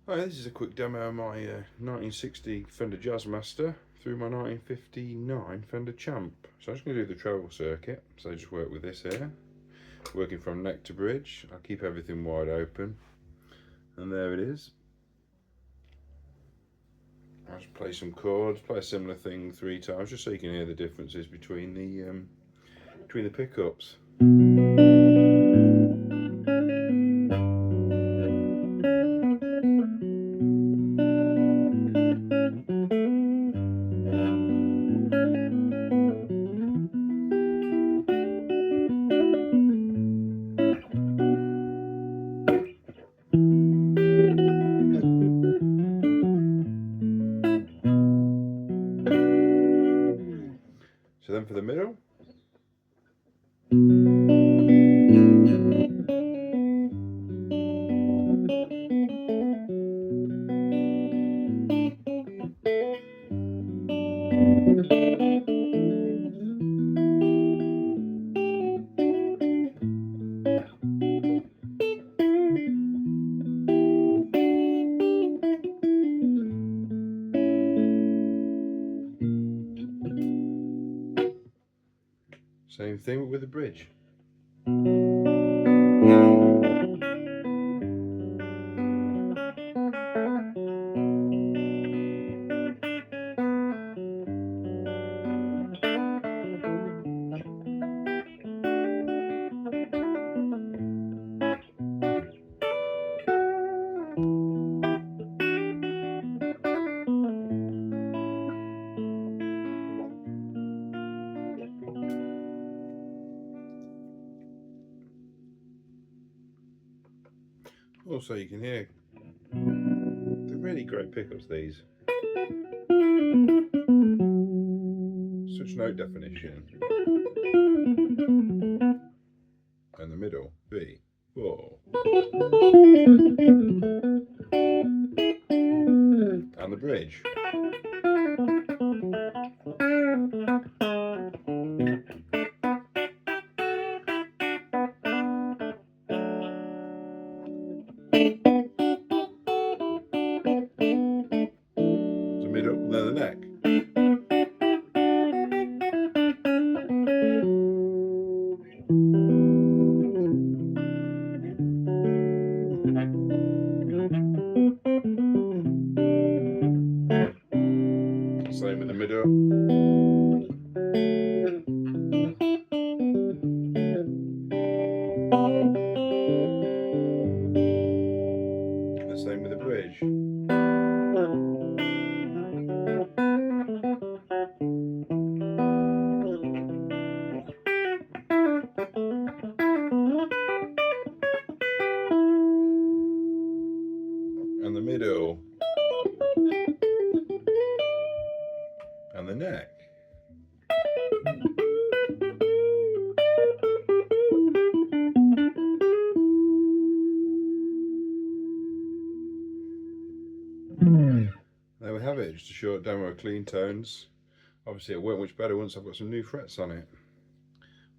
Hi, this is a quick demo of my 1960 Fender Jazzmaster through my 1959 Fender Champ. So I'm just going to do the treble circuit. So I just work with this here, working from neck to bridge. I'll keep everything wide open, and there it is. I'll just play some chords, play a similar thing 3 times, just so you can hear the differences between the pickups. So then for the middle, same thing with the bridge. Also, you can hear they're really great pickups, these. Such note definition. And the middle, B. Whoa. And the bridge. The middle, and then the neck. Same in the middle. The same with the bridge. And the middle. And the neck. There we have it, just a short demo of clean tones. Obviously it won't much better once I've got some new frets on it.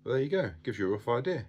But there you go, gives you a rough idea.